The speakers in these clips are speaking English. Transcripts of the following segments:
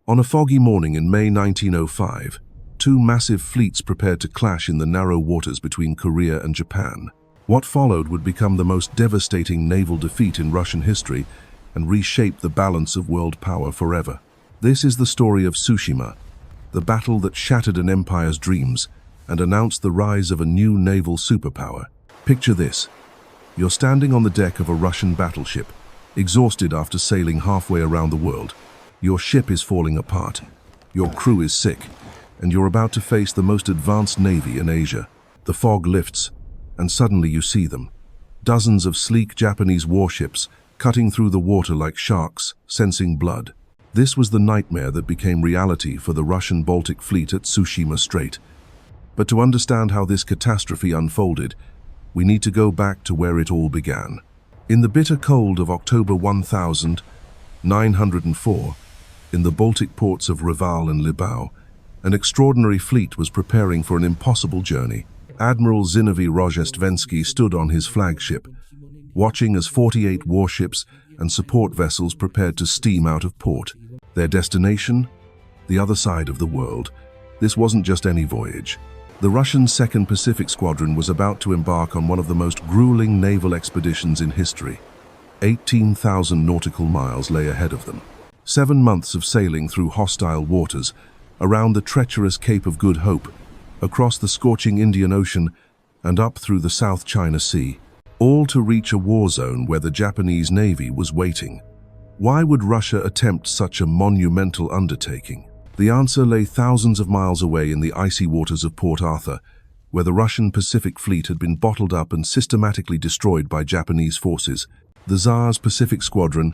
On a foggy morning in May 1905, two massive fleets prepared to clash in the narrow waters between Korea and Japan. What followed would become the most devastating naval defeat in Russian history and reshape the balance of world power forever. This is the story of Tsushima, the battle that shattered an empire's dreams and announced the rise of a new naval superpower. Picture this. You're standing on the deck of a Russian battleship, exhausted after sailing halfway around the world. Your ship is falling apart, your crew is sick, and you're about to face the most advanced navy in Asia. The fog lifts, and suddenly you see them. Dozens of sleek Japanese warships cutting through the water like sharks, sensing blood. This was the nightmare that became reality for the Russian Baltic Fleet at Tsushima Strait. But to understand how this catastrophe unfolded, we need to go back to where it all began. In the bitter cold of October 1904, in the Baltic ports of Reval and Libau, an extraordinary fleet was preparing for an impossible journey. Admiral Zinovy Rozhestvensky stood on his flagship, watching as 48 warships and support vessels prepared to steam out of port. Their destination? The other side of the world. This wasn't just any voyage. The Russian Second Pacific Squadron was about to embark on one of the most grueling naval expeditions in history. 18,000 nautical miles lay ahead of them. 7 months of sailing through hostile waters, around the treacherous Cape of Good Hope, across the scorching Indian Ocean, and up through the South China Sea, all to reach a war zone where the Japanese Navy was waiting. Why would Russia attempt such a monumental undertaking? The answer lay thousands of miles away in the icy waters of Port Arthur, where the Russian Pacific Fleet had been bottled up and systematically destroyed by Japanese forces. The Tsar's Pacific Squadron,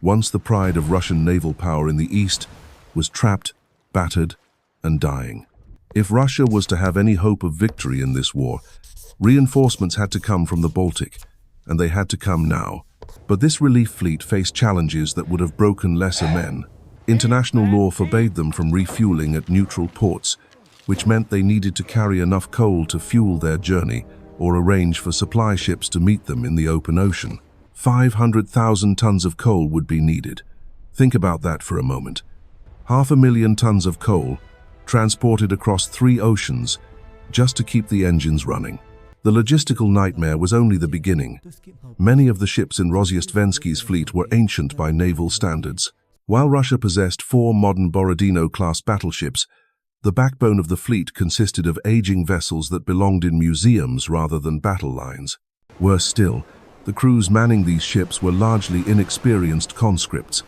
once the pride of Russian naval power in the east, was trapped, battered, and dying. If Russia was to have any hope of victory in this war, reinforcements had to come from the Baltic, and they had to come now. But this relief fleet faced challenges that would have broken lesser men. International law forbade them from refueling at neutral ports, which meant they needed to carry enough coal to fuel their journey or arrange for supply ships to meet them in the open ocean. 500,000 tons of coal would be needed. Think about that for a moment. 500,000 tons of coal, transported across 3 oceans, just to keep the engines running. The logistical nightmare was only the beginning. Many of the ships in Rozhestvensky's fleet were ancient by naval standards. While Russia possessed 4 modern Borodino-class battleships, the backbone of the fleet consisted of aging vessels that belonged in museums rather than battle lines. Worse still, the crews manning these ships were largely inexperienced conscripts,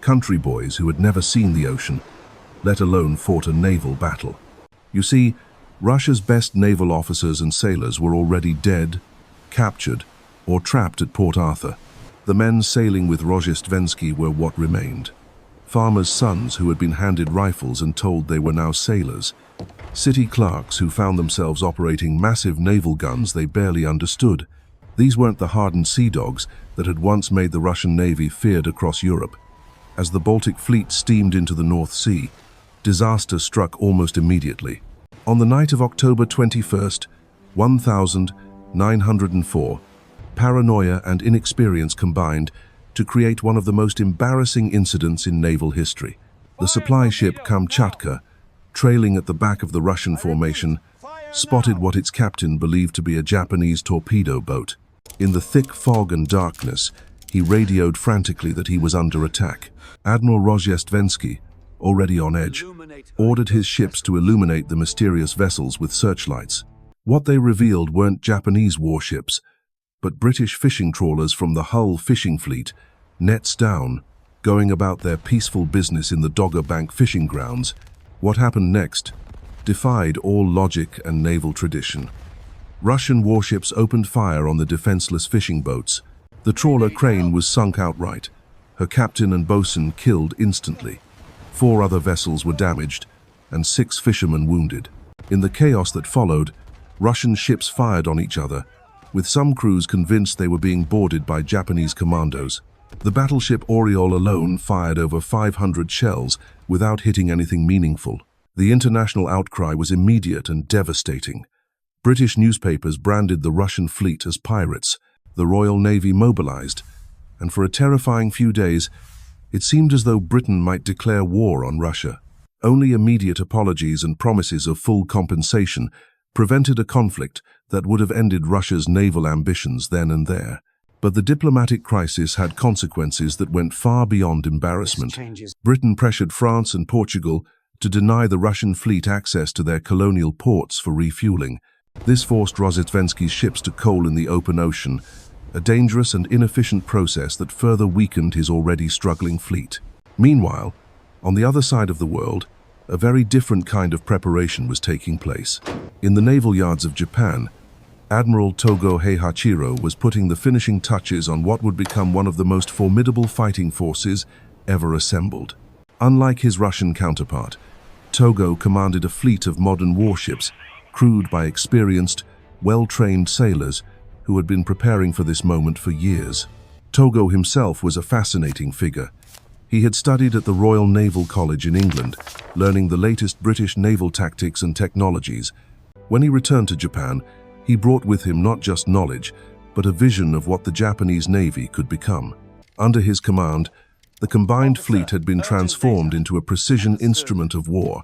country boys who had never seen the ocean, let alone fought a naval battle. You see, Russia's best naval officers and sailors were already dead, captured, or trapped at Port Arthur. The men sailing with Rozhestvensky were what remained. Farmers' sons who had been handed rifles and told they were now sailors. City clerks who found themselves operating massive naval guns they barely understood. These weren't the hardened sea dogs that had once made the Russian Navy feared across Europe. As the Baltic Fleet steamed into the North Sea, disaster struck almost immediately. On the night of October 21st, 1904, paranoia and inexperience combined to create one of the most embarrassing incidents in naval history. The supply ship Kamchatka, trailing at the back of the Russian formation, spotted what its captain believed to be a Japanese torpedo boat. In the thick fog and darkness, he radioed frantically that he was under attack. Admiral Rozhestvensky, already on edge, ordered his ships to illuminate the mysterious vessels with searchlights. What they revealed weren't Japanese warships, but British fishing trawlers from the Hull fishing fleet, nets down, going about their peaceful business in the Dogger Bank fishing grounds. What happened next defied all logic and naval tradition. Russian warships opened fire on the defenseless fishing boats. The trawler Crane was sunk outright, her captain and bosun killed instantly. 4 other vessels were damaged, and 6 fishermen wounded. In the chaos that followed, Russian ships fired on each other, with some crews convinced they were being boarded by Japanese commandos. The battleship Orel alone fired over 500 shells without hitting anything meaningful. The international outcry was immediate and devastating. British newspapers branded the Russian fleet as pirates. The Royal Navy mobilized, and for a terrifying few days, It seemed as though Britain might declare war on Russia. Only immediate apologies and promises of full compensation prevented a conflict that would have ended Russia's naval ambitions then and there. But the diplomatic crisis had consequences that went far beyond embarrassment. Britain pressured France and Portugal to deny the Russian fleet access to their colonial ports for refueling. This forced Rozhestvensky's ships to coal in the open ocean, a dangerous and inefficient process that further weakened his already struggling fleet. Meanwhile, on the other side of the world, a very different kind of preparation was taking place. In the naval yards of Japan, Admiral Tōgō Heihachiro was putting the finishing touches on what would become one of the most formidable fighting forces ever assembled. Unlike his Russian counterpart, Tōgō commanded a fleet of modern warships, crewed by experienced, well-trained sailors who had been preparing for this moment for years. Tōgō himself was a fascinating figure. He had studied at the Royal Naval College in England, learning the latest British naval tactics and technologies. When he returned to Japan, he brought with him not just knowledge, but a vision of what the Japanese Navy could become. Under his command, the combined fleet had been transformed into a precision instrument of war.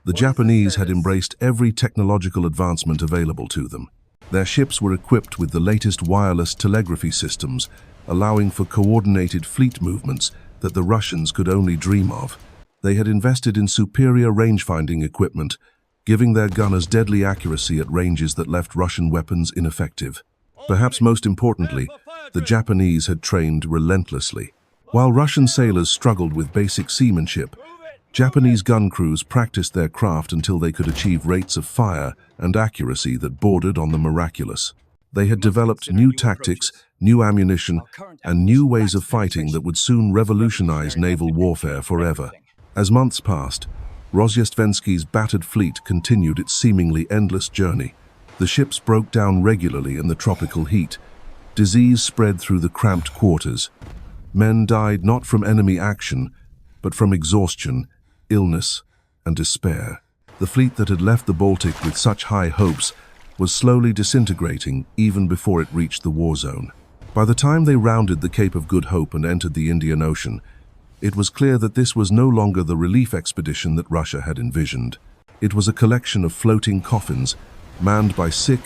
The Japanese had embraced every technological advancement available to them. Their ships were equipped with the latest wireless telegraphy systems, allowing for coordinated fleet movements that the Russians could only dream of. They had invested in superior range-finding equipment, giving their gunners deadly accuracy at ranges that left Russian weapons ineffective. Perhaps most importantly, the Japanese had trained relentlessly. While Russian sailors struggled with basic seamanship, Japanese gun crews practiced their craft until they could achieve rates of fire and accuracy that bordered on the miraculous. They had developed new tactics, new ammunition, and new ways of fighting that would soon revolutionize naval warfare forever. As months passed, Rozhestvensky's battered fleet continued its seemingly endless journey. The ships broke down regularly in the tropical heat. Disease spread through the cramped quarters. Men died not from enemy action, but from exhaustion, illness, and despair. The fleet that had left the Baltic with such high hopes was slowly disintegrating even before it reached the war zone. By the time they rounded the Cape of Good Hope and entered the Indian Ocean, it was clear that this was no longer the relief expedition that Russia had envisioned. It was a collection of floating coffins, manned by sick,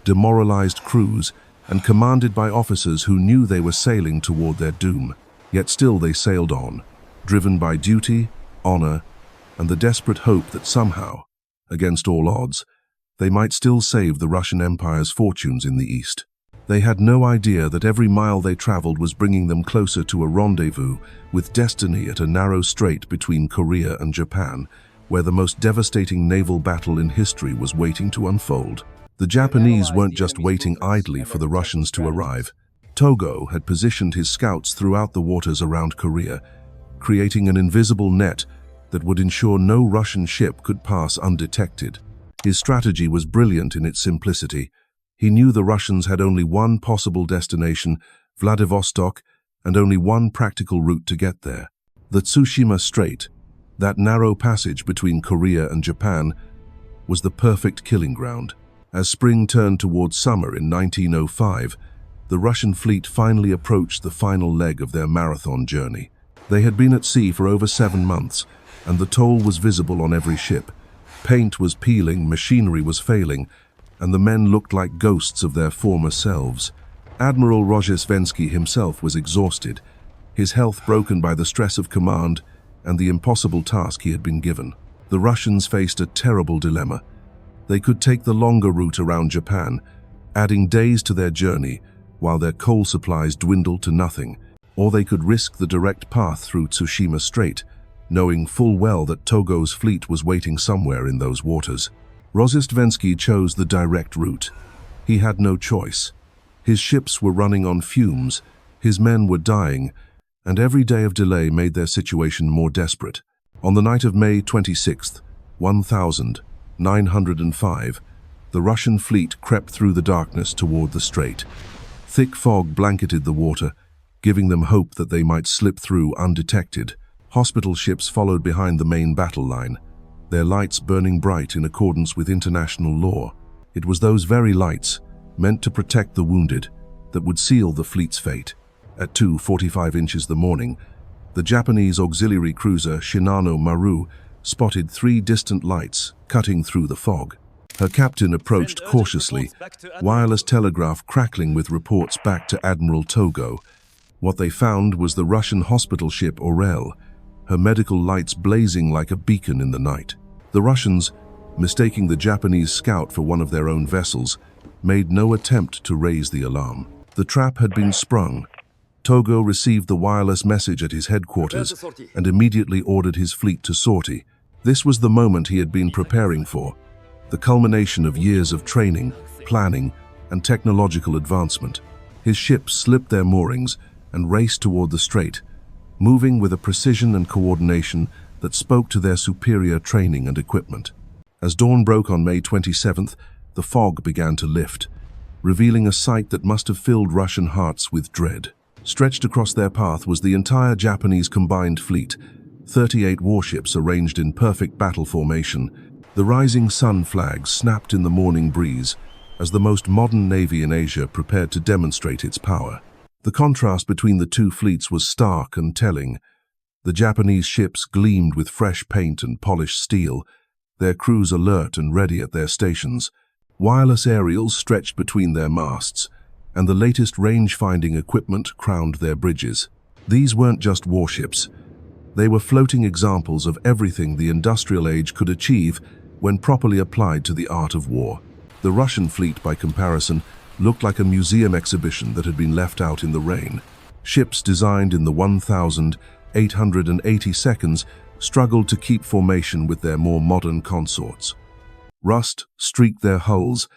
demoralized crews, and commanded by officers who knew they were sailing toward their doom. Yet still they sailed on, driven by duty, honor, and the desperate hope that somehow, against all odds, they might still save the Russian Empire's fortunes in the East. They had no idea that every mile they traveled was bringing them closer to a rendezvous with destiny at a narrow strait between Korea and Japan, where the most devastating naval battle in history was waiting to unfold. The Japanese weren't just waiting idly for the Russians to arrive. Tōgō had positioned his scouts throughout the waters around Korea, creating an invisible net that would ensure no Russian ship could pass undetected. His strategy was brilliant in its simplicity. He knew the Russians had only one possible destination, Vladivostok, and only one practical route to get there. The Tsushima Strait, that narrow passage between Korea and Japan, was the perfect killing ground. As spring turned towards summer in 1905, the Russian fleet finally approached the final leg of their marathon journey. They had been at sea for over 7 months, and the toll was visible on every ship. Paint was peeling, machinery was failing, and the men looked like ghosts of their former selves. Admiral Rozhestvensky himself was exhausted, his health broken by the stress of command and the impossible task he had been given. The Russians faced a terrible dilemma. They could take the longer route around Japan, adding days to their journey while their coal supplies dwindled to nothing, or they could risk the direct path through Tsushima Strait, knowing full well that Tōgō's fleet was waiting somewhere in those waters. Rozhestvensky chose the direct route. He had no choice. His ships were running on fumes, his men were dying, and every day of delay made their situation more desperate. On the night of May 26, 1905, the Russian fleet crept through the darkness toward the strait. Thick fog blanketed the water, giving them hope that they might slip through undetected. Hospital ships followed behind the main battle line, their lights burning bright in accordance with international law. It was those very lights, meant to protect the wounded, that would seal the fleet's fate. At 2:45 the morning, The Japanese auxiliary cruiser Shinano Maru spotted 3 distant lights cutting through the fog. Her captain approached cautiously, wireless telegraph crackling with reports back to Admiral Tōgō. What they found was the Russian hospital ship Orel, her medical lights blazing like a beacon in the night. The Russians, mistaking the Japanese scout for one of their own vessels, made no attempt to raise the alarm. The trap had been sprung. Tōgō received the wireless message at his headquarters and immediately ordered his fleet to sortie. This was the moment he had been preparing for, the culmination of years of training, planning, and technological advancement. His ships slipped their moorings and raced toward the strait, moving with a precision and coordination that spoke to their superior training and equipment. As dawn broke on May 27th, the fog began to lift, revealing a sight that must have filled Russian hearts with dread. Stretched across their path was the entire Japanese combined fleet, 38 warships arranged in perfect battle formation. The rising sun flag snapped in the morning breeze as the most modern navy in Asia prepared to demonstrate its power. The contrast between the two fleets was stark and telling. The Japanese ships gleamed with fresh paint and polished steel, their crews alert and ready at their stations. Wireless aerials stretched between their masts, and the latest range-finding equipment crowned their bridges. These weren't just warships. They were floating examples of everything the industrial age could achieve when properly applied to the art of war. The Russian fleet, by comparison, looked like a museum exhibition that had been left out in the rain. Ships designed in the 1,880 seconds struggled to keep formation with their more modern consorts. Rust streaked their hulls,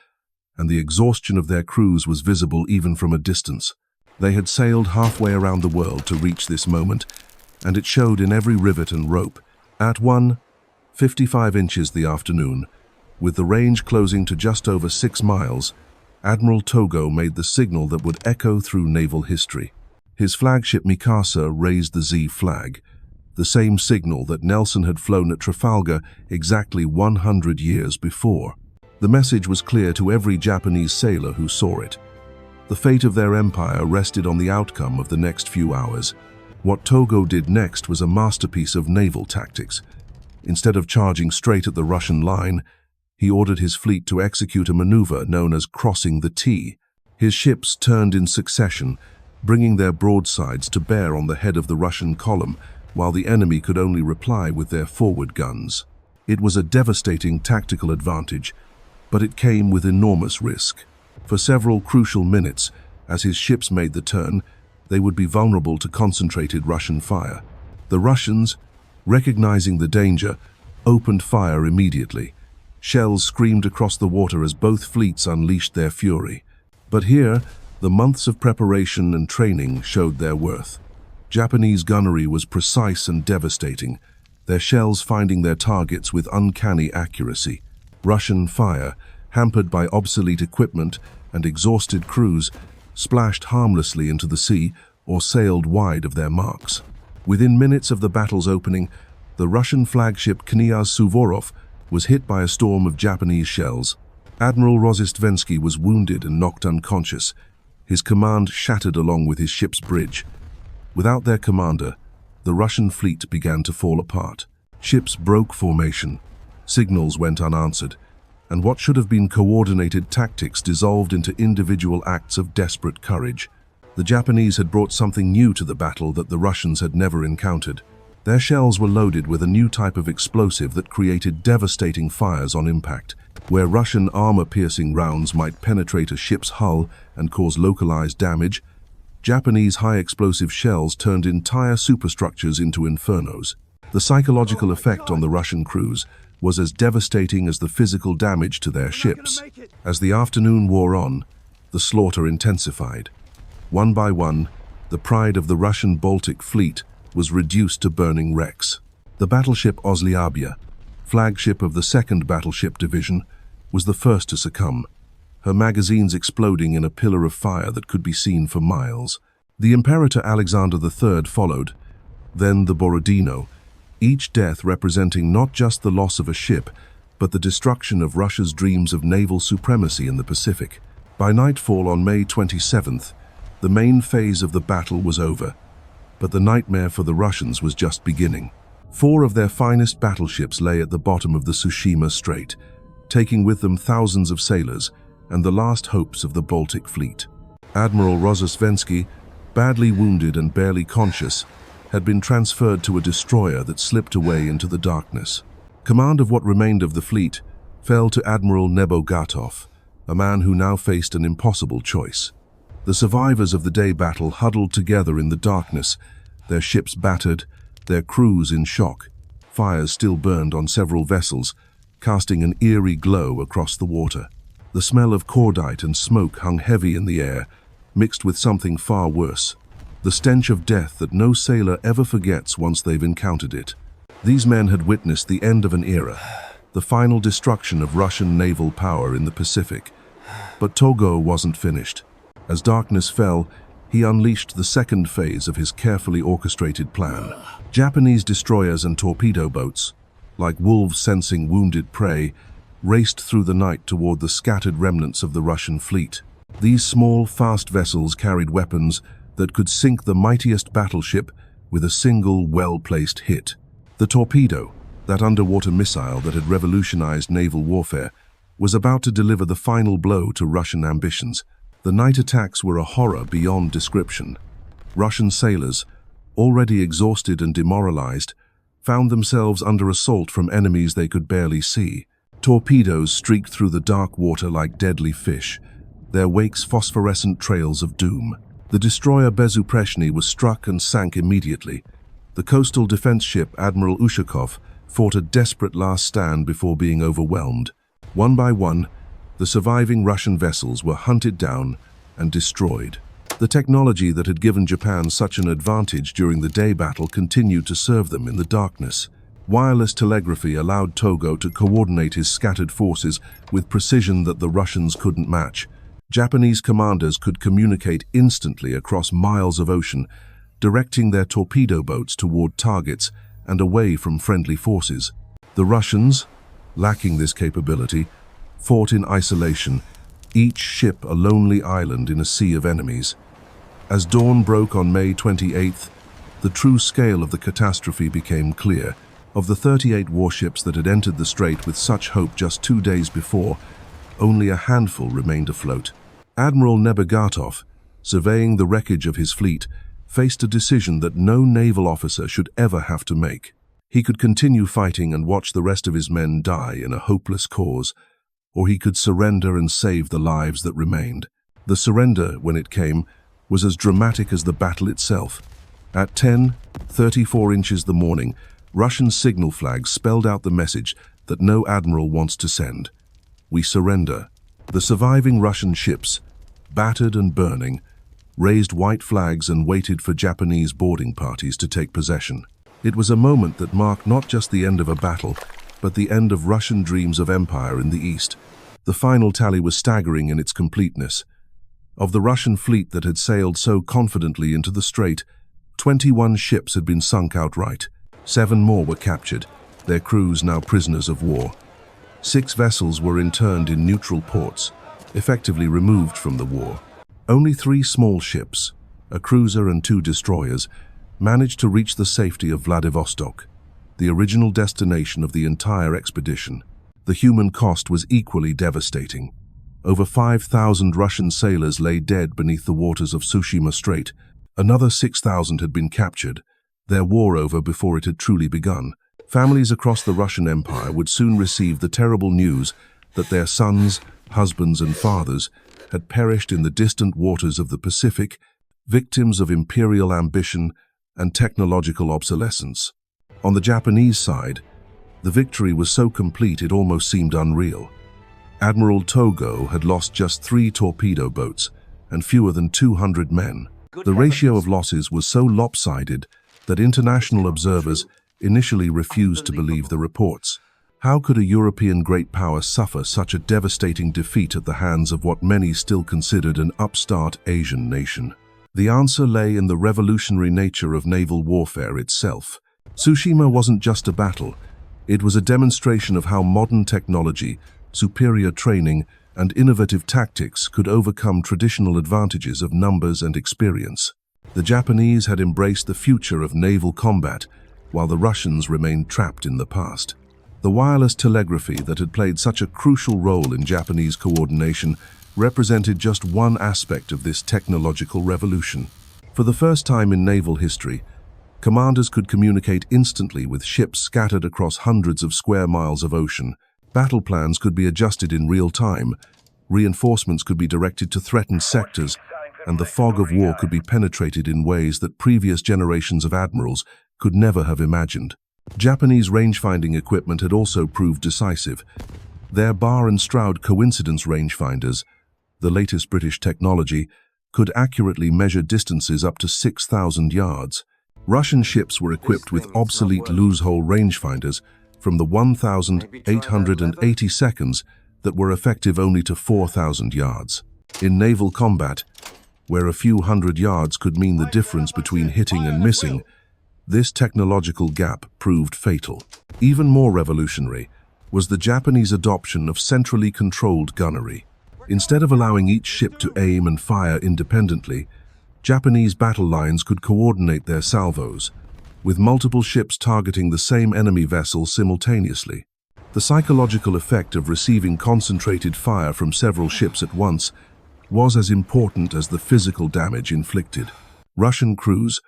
and the exhaustion of their crews was visible even from a distance. They had sailed halfway around the world to reach this moment, and it showed in every rivet and rope. At 1:55 inches the afternoon, with the range closing to just over 6 miles, Admiral Tōgō made the signal that would echo through naval history. His flagship Mikasa raised the Z flag, the same signal that Nelson had flown at Trafalgar exactly 100 years before. The message was clear to every Japanese sailor who saw it. The fate of their empire rested on the outcome of the next few hours. What Tōgō did next was a masterpiece of naval tactics. Instead of charging straight at the Russian line, he ordered his fleet to execute a maneuver known as crossing the T. His ships turned in succession, bringing their broadsides to bear on the head of the Russian column, while the enemy could only reply with their forward guns. It was a devastating tactical advantage, but it came with enormous risk. For several crucial minutes, as his ships made the turn, they would be vulnerable to concentrated Russian fire. The Russians, recognizing the danger, opened fire immediately. Shells screamed across the water as both fleets unleashed their fury. But here, the months of preparation and training showed their worth. Japanese gunnery was precise and devastating, their shells finding their targets with uncanny accuracy. Russian fire, hampered by obsolete equipment and exhausted crews, splashed harmlessly into the sea or sailed wide of their marks. Within minutes of the battle's opening, the Russian flagship Knyaz Suvorov was hit by a storm of Japanese shells. Admiral Rozhistvensky was wounded and knocked unconscious, his command shattered along with his ship's bridge. Without their commander, the Russian fleet began to fall apart. Ships broke formation, signals went unanswered, and what should have been coordinated tactics dissolved into individual acts of desperate courage. The Japanese had brought something new to the battle that the Russians had never encountered. Their shells were loaded with a new type of explosive that created devastating fires on impact. Where Russian armor-piercing rounds might penetrate a ship's hull and cause localized damage, Japanese high-explosive shells turned entire superstructures into infernos. The psychological effect on the Russian crews was as devastating as the physical damage to their ships. As the afternoon wore on, the slaughter intensified. One by one, the pride of the Russian Baltic Fleet was reduced to burning wrecks. The battleship Ozliabya, flagship of the 2nd Battleship Division, was the first to succumb, her magazines exploding in a pillar of fire that could be seen for miles. The Imperator Alexander III followed, then the Borodino, each death representing not just the loss of a ship, but the destruction of Russia's dreams of naval supremacy in the Pacific. By nightfall on May 27th, the main phase of the battle was over. But the nightmare for the Russians was just beginning. 4 of their finest battleships lay at the bottom of the Tsushima Strait, taking with them thousands of sailors and the last hopes of the Baltic Fleet. Admiral Rozhestvensky, badly wounded and barely conscious, had been transferred to a destroyer that slipped away into the darkness. Command of what remained of the fleet fell to Admiral Nebogatov, a man who now faced an impossible choice. The survivors of the day battle huddled together in the darkness, their ships battered, their crews in shock. Fires still burned on several vessels, casting an eerie glow across the water. The smell of cordite and smoke hung heavy in the air, mixed with something far worse, the stench of death that no sailor ever forgets once they've encountered it. These men had witnessed the end of an era, the final destruction of Russian naval power in the Pacific. But Tōgō wasn't finished. As darkness fell, he unleashed the second phase of his carefully orchestrated plan. Japanese destroyers and torpedo boats, like wolves sensing wounded prey, raced through the night toward the scattered remnants of the Russian fleet. These small, fast vessels carried weapons that could sink the mightiest battleship with a single, well-placed hit. The torpedo, that underwater missile that had revolutionized naval warfare, was about to deliver the final blow to Russian ambitions. The night attacks were a horror beyond description. Russian sailors, already exhausted and demoralized, found themselves under assault from enemies they could barely see. Torpedoes streaked through the dark water like deadly fish, their wakes phosphorescent trails of doom. The destroyer Bezupreshny was struck and sank immediately. The coastal defense ship Admiral Ushakov fought a desperate last stand before being overwhelmed. One by one, the surviving Russian vessels were hunted down and destroyed. The technology that had given Japan such an advantage during the day battle continued to serve them in the darkness. Wireless telegraphy allowed Tōgō to coordinate his scattered forces with precision that the Russians couldn't match. Japanese commanders could communicate instantly across miles of ocean, directing their torpedo boats toward targets and away from friendly forces. The Russians, lacking this capability, fought in isolation, each ship a lonely island in a sea of enemies. As dawn broke on May 28th, the true scale of the catastrophe became clear. Of the 38 warships that had entered the strait with such hope just 2 days before, only a handful remained afloat. Admiral Nebogatov, surveying the wreckage of his fleet, faced a decision that no naval officer should ever have to make. He could continue fighting and watch the rest of his men die in a hopeless cause, or he could surrender and save the lives that remained. The surrender, when it came, was as dramatic as the battle itself. At 10:34 inches the morning, Russian signal flags spelled out the message that no admiral wants to send. We surrender. The surviving Russian ships, battered and burning, raised white flags and waited for Japanese boarding parties to take possession. It was a moment that marked not just the end of a battle, but the end of Russian dreams of empire in the East. The final tally was staggering in its completeness. Of the Russian fleet that had sailed so confidently into the strait, 21 ships had been sunk outright. 7 more were captured, their crews now prisoners of war. 6 vessels were interned in neutral ports, effectively removed from the war. Only 3 small ships, a cruiser and 2 destroyers, managed to reach the safety of Vladivostok, the original destination of the entire expedition. The human cost was equally devastating. Over 5,000 Russian sailors lay dead beneath the waters of Tsushima Strait. Another 6,000 had been captured, their war over before it had truly begun. Families across the Russian Empire would soon receive the terrible news that their sons, husbands, and fathers had perished in the distant waters of the Pacific, victims of imperial ambition and technological obsolescence. On the Japanese side, the victory was so complete it almost seemed unreal. Admiral Tōgō had lost just 3 torpedo boats and fewer than 200 men. The ratio of losses was so lopsided that international observers initially refused to believe the reports. How could a European great power suffer such a devastating defeat at the hands of what many still considered an upstart Asian nation? The answer lay in the revolutionary nature of naval warfare itself. Tsushima wasn't just a battle, it was a demonstration of how modern technology, superior training, and innovative tactics could overcome traditional advantages of numbers and experience. The Japanese had embraced the future of naval combat, while the Russians remained trapped in the past. The wireless telegraphy that had played such a crucial role in Japanese coordination represented just one aspect of this technological revolution. For the first time in naval history, commanders could communicate instantly with ships scattered across hundreds of square miles of ocean. Battle plans could be adjusted in real time, reinforcements could be directed to threatened sectors, and the fog of war could be penetrated in ways that previous generations of admirals could never have imagined. Japanese rangefinding equipment had also proved decisive. Their Barr Stroud coincidence rangefinders, the latest British technology, could accurately measure distances up to 6,000 yards. Russian ships were equipped with obsolete loophole rangefinders from the 1,880 seconds that were effective only to 4,000 yards. In naval combat, where a few hundred yards could mean the difference between hitting and missing, this technological gap proved fatal. Even more revolutionary was the Japanese adoption of centrally controlled gunnery. Instead of allowing each ship to aim and fire independently, Japanese battle lines could coordinate their salvos, with multiple ships targeting the same enemy vessel simultaneously. The psychological effect of receiving concentrated fire from several ships at once was as important as the physical damage inflicted. Russian crews,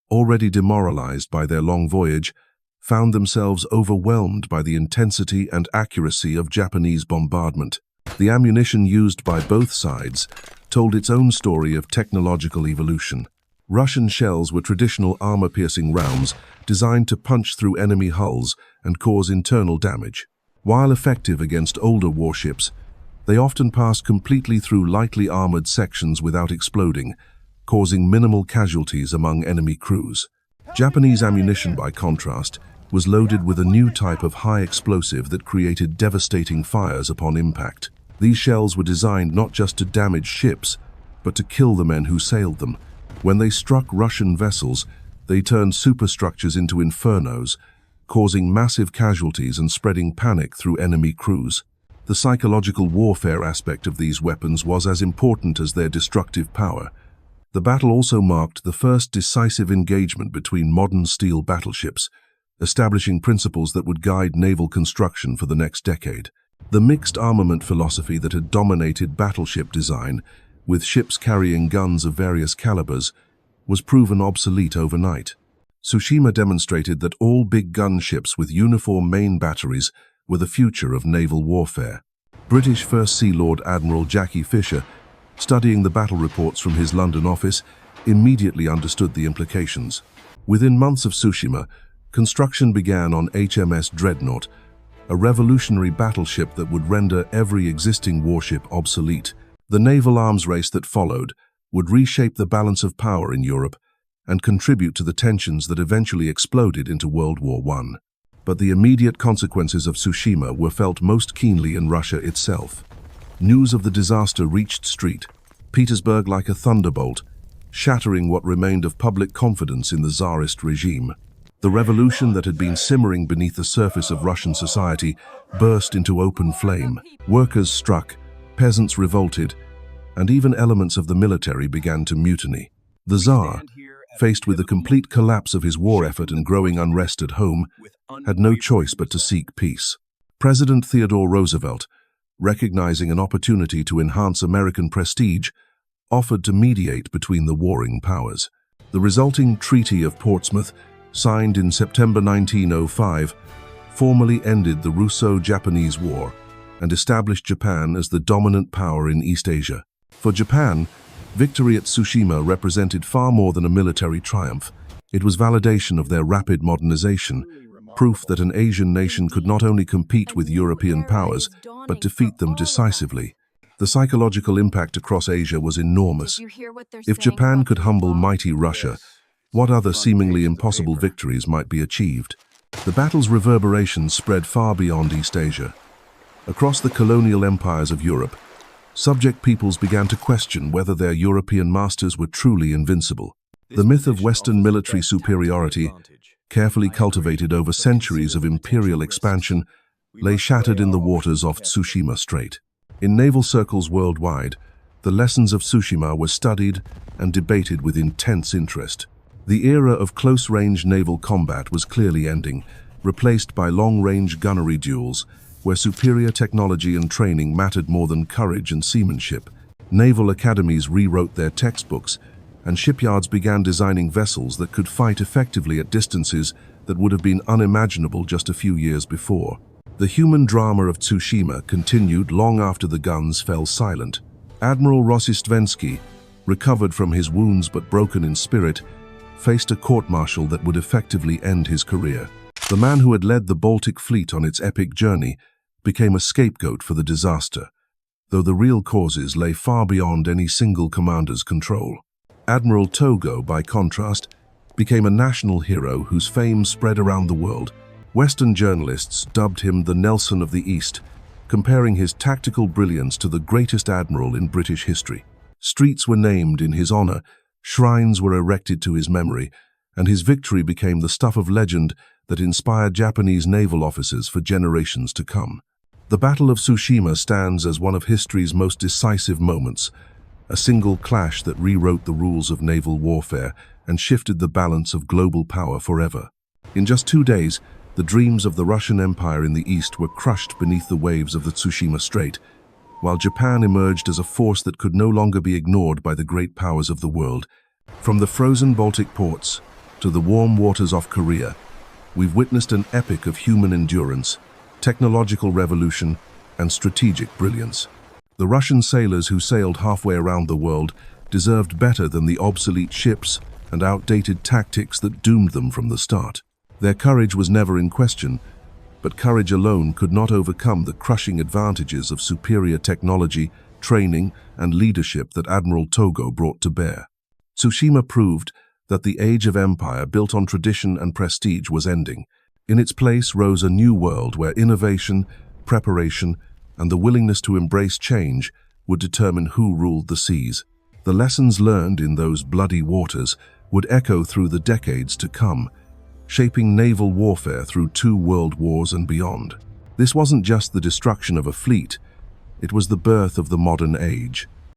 already demoralized by their long voyage, found themselves overwhelmed by the intensity and accuracy of Japanese bombardment. The ammunition used by both sides told its own story of technological evolution. Russian shells were traditional armor-piercing rounds designed to punch through enemy hulls and cause internal damage. While effective against older warships, they often passed completely through lightly armored sections without exploding, causing minimal casualties among enemy crews. Japanese ammunition, by contrast, was loaded with a new type of high explosive that created devastating fires upon impact. These shells were designed not just to damage ships, but to kill the men who sailed them. When they struck Russian vessels, they turned superstructures into infernos, causing massive casualties and spreading panic through enemy crews. The psychological warfare aspect of these weapons was as important as their destructive power. The battle also marked the first decisive engagement between modern steel battleships, establishing principles that would guide naval construction for the next decade. The mixed armament philosophy that had dominated battleship design, with ships carrying guns of various calibers, was proven obsolete overnight. Tsushima demonstrated that all big gun ships with uniform main batteries were the future of naval warfare. British First Sea Lord Admiral Jackie Fisher, studying the battle reports from his London office, immediately understood the implications. Within months of Tsushima, construction began on HMS Dreadnought, a revolutionary battleship that would render every existing warship obsolete. The naval arms race that followed would reshape the balance of power in Europe and contribute to the tensions that eventually exploded into World War I. But the immediate consequences of Tsushima were felt most keenly in Russia itself. News of the disaster reached St. Petersburg like a thunderbolt, shattering what remained of public confidence in the Tsarist regime. The revolution that had been simmering beneath the surface of Russian society burst into open flame. Workers struck, peasants revolted, and even elements of the military began to mutiny. The Tsar, faced with the complete collapse of his war effort and growing unrest at home, had no choice but to seek peace. President Theodore Roosevelt, recognizing an opportunity to enhance American prestige, offered to mediate between the warring powers. The resulting Treaty of Portsmouth, signed in September 1905, formally ended the Russo-Japanese War and established Japan as the dominant power in East Asia. For Japan, victory at Tsushima represented far more than a military triumph. It was validation of their rapid modernization, proof that an Asian nation could not only compete with European powers, but defeat them decisively. The psychological impact across Asia was enormous. If Japan could humble mighty Russia, what other seemingly impossible victories might be achieved? The battle's reverberations spread far beyond East Asia. Across the colonial empires of Europe, subject peoples began to question whether their European masters were truly invincible. The myth of Western military superiority, carefully cultivated over centuries of imperial expansion, lay shattered in the waters off Tsushima Strait. In naval circles worldwide, The lessons of Tsushima were studied and debated with intense interest. The era of close-range naval combat was clearly ending, replaced by long-range gunnery duels, where superior technology and training mattered more than courage and seamanship. Naval academies rewrote their textbooks, and shipyards began designing vessels that could fight effectively at distances that would have been unimaginable just a few years before. The human drama of Tsushima continued long after the guns fell silent. Admiral Rosistvensky, recovered from his wounds but broken in spirit, faced a court-martial that would effectively end his career. The man who had led the Baltic Fleet on its epic journey became a scapegoat for the disaster, though the real causes lay far beyond any single commander's control. Admiral Tōgō, by contrast, became a national hero whose fame spread around the world. Western journalists dubbed him the Nelson of the East, comparing his tactical brilliance to the greatest admiral in British history. Streets were named in his honor, shrines were erected to his memory, and his victory became the stuff of legend that inspired Japanese naval officers for generations to come. The Battle of Tsushima stands as one of history's most decisive moments, a single clash that rewrote the rules of naval warfare and shifted the balance of global power forever. In just 2 days, the dreams of the Russian Empire in the east were crushed beneath the waves of the Tsushima Strait, while Japan emerged as a force that could no longer be ignored by the great powers of the world. From the frozen Baltic ports to the warm waters off Korea, we've witnessed an epic of human endurance, technological revolution, and strategic brilliance. The Russian sailors who sailed halfway around the world deserved better than the obsolete ships and outdated tactics that doomed them from the start. Their courage was never in question, but courage alone could not overcome the crushing advantages of superior technology, training, and leadership that Admiral Tōgō brought to bear. Tsushima proved that the age of empire built on tradition and prestige was ending. In its place rose a new world where innovation, preparation, and the willingness to embrace change would determine who ruled the seas. The lessons learned in those bloody waters would echo through the decades to come, shaping naval warfare through 2 world wars and beyond. This wasn't just the destruction of a fleet, it was the birth of the modern age.